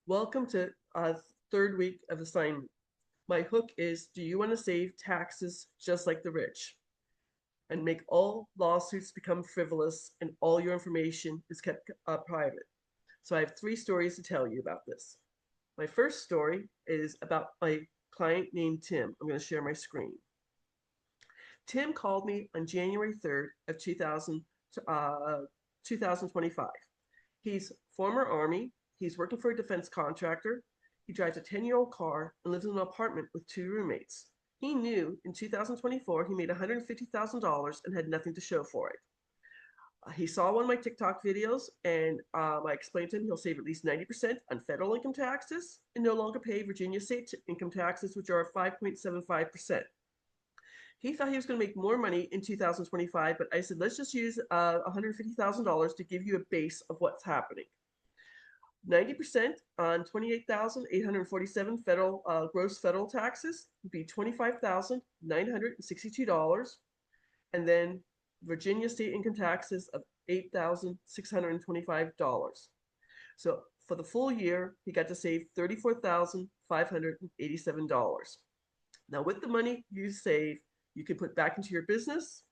Welcome to third week of assignment. My hook is, do you want to save taxes just like the rich and make all lawsuits become frivolous and all your information is kept private? So I have three stories to tell you about this. My first story is about my client named Tim. I'm going to share my screen. Tim called me on January 3rd of 2025. He's former Army. He's working for a defense contractor. He drives a 10-year-old car and lives in an apartment with two roommates. He knew in 2024 he made $150,000 and had nothing to show for it. He saw one of my TikTok videos, and I explained to him he'll save at least 90% on federal income taxes and no longer pay Virginia state income taxes, which are 5.75%. He thought he was going to make more money in 2025, but I said, let's just use $150,000 to give you a base of what's happening. 90% on 28,847 federal gross federal taxes would be $25,962, and then Virginia state income taxes of $8,625. So for the full year, he got to save $34,587. Now, with the money you save, you could put back into your business.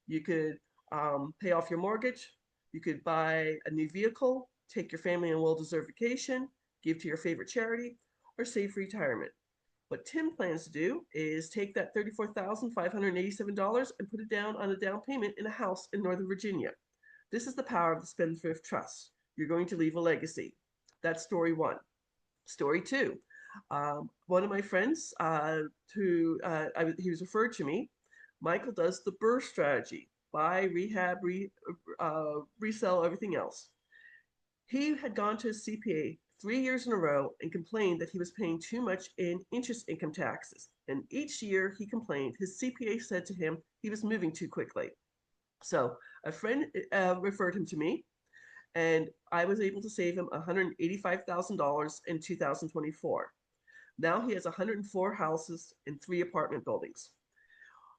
You could pay off your mortgage. You could buy a new vehicle, take your family on well-deserved vacation, give to your favorite charity, or save for retirement. What Tim plans to do is take that $34,587 and put it down on a down payment in a house in Northern Virginia. This is the power of the Spendthrift Trust. You're going to leave a legacy. That's story one. Story two. One of my friends he was referred to me. Michael does the BRRRR strategy: buy, rehab, resell, everything else. He had gone to his CPA 3 years in a row and complained that he was paying too much in interest income taxes. And each year he complained, his CPA said to him he was moving too quickly. So a friend referred him to me, and I was able to save him $185,000 in 2024. Now he has 104 houses and 3 apartment buildings.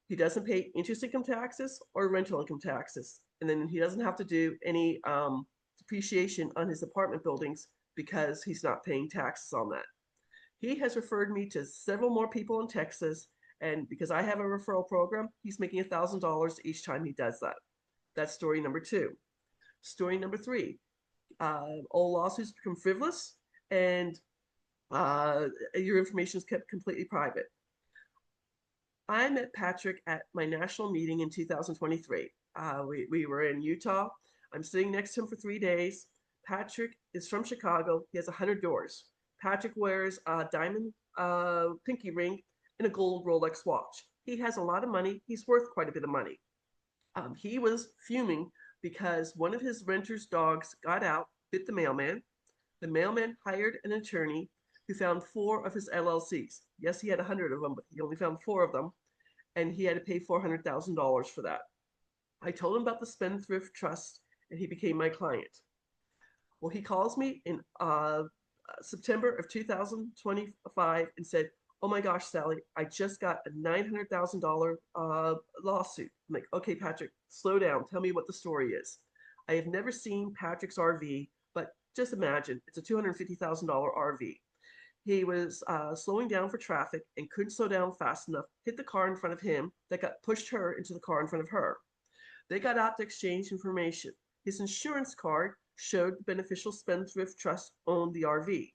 He doesn't pay interest income taxes or rental income taxes. And then he doesn't have to do any depreciation on his apartment buildings because he's not paying taxes on that. He has referred me to several more people in Texas, and because I have a referral program, he's making $1,000 each time he does that. That's story number two. Story number three, all lawsuits become frivolous, and your information is kept completely private. I met Patrick at my national meeting in 2023. We were in Utah. I'm sitting next to him for 3 days. Patrick is from Chicago. He has 100 doors. Patrick wears a diamond pinky ring and a gold Rolex watch. He has a lot of money. He's worth quite a bit of money. He was fuming because one of his renter's dogs got out, bit the mailman. The mailman hired an attorney who found 4 of his LLCs. Yes, he had 100 of them, but he only found 4 of them, and he had to pay $400,000 for that. I told him about the Spendthrift Trust, and he became my client. Well, he calls me in September of 2025 and said, "Oh my gosh, Sally, I just got a $900,000 lawsuit." I'm like, "Okay, Patrick, slow down. Tell me what the story is." I have never seen Patrick's RV, but just imagine it's a $250,000 RV. He was slowing down for traffic and couldn't slow down fast enough, hit the car in front of him that got pushed her into the car in front of her. They got out to exchange information. His insurance card showed the Beneficial Spendthrift Trust owned the RV.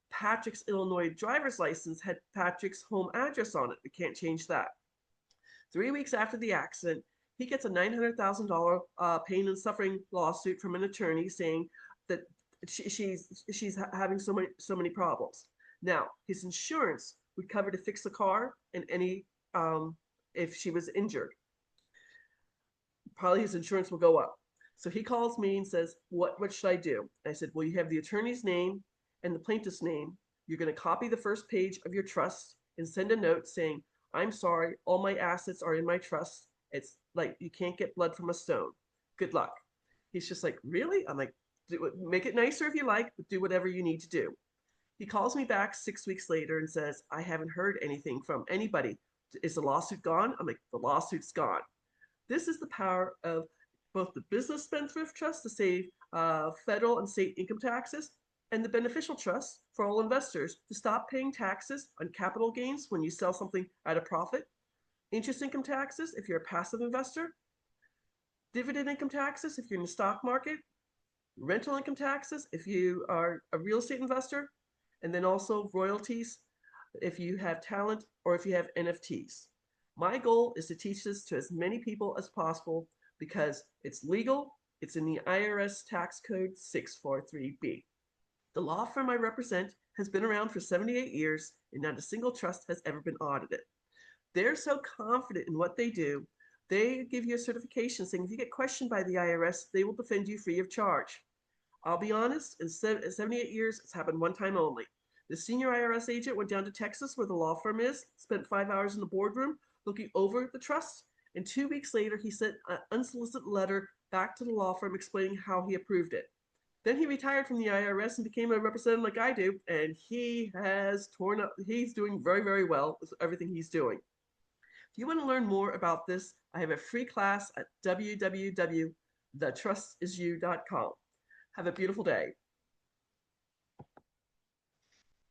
Patrick's Illinois driver's license had Patrick's home address on it. We can't change that. 3 weeks after the accident, he gets a $900,000 pain and suffering lawsuit from an attorney saying that she's having so many problems. Now, his insurance would cover to fix the car and any if she was injured. Probably his insurance will go up. So he calls me and says, what should I do? And I said, well, you have the attorney's name and the plaintiff's name. You're going to copy the first page of your trust and send a note saying, "I'm sorry, all my assets are in my trust. It's like you can't get blood from a stone. Good luck." He's just like, "Really?" I'm like, "Make it nicer if you like, but do whatever you need to do." He calls me back 6 weeks later and says, "I haven't heard anything from anybody. Is the lawsuit gone?" I'm like, "The lawsuit's gone." This is the power of both the Business Spendthrift Trust to save federal and state income taxes, and the Beneficial Trust for all investors to stop paying taxes on capital gains when you sell something at a profit, interest income taxes if you're a passive investor, dividend income taxes if you're in the stock market, rental income taxes if you are a real estate investor, and then also royalties if you have talent or if you have NFTs. My goal is to teach this to as many people as possible because it's legal. It's in the IRS Tax Code 643B. The law firm I represent has been around for 78 years, and not a single trust has ever been audited. They're so confident in what they do, they give you a certification saying if you get questioned by the IRS, they will defend you free of charge. I'll be honest, in 78 years, it's happened one time only. The senior IRS agent went down to Texas, where the law firm is, spent 5 hours in the boardroom looking over the trust, and 2 weeks later, he sent an unsolicited letter back to the law firm explaining how he approved it. Then he retired from the IRS and became a representative like I do, and he has torn up, he's doing very, very well with everything he's doing. If you want to learn more about this, I have a free class at www.thetrustisyou.com. Have a beautiful day.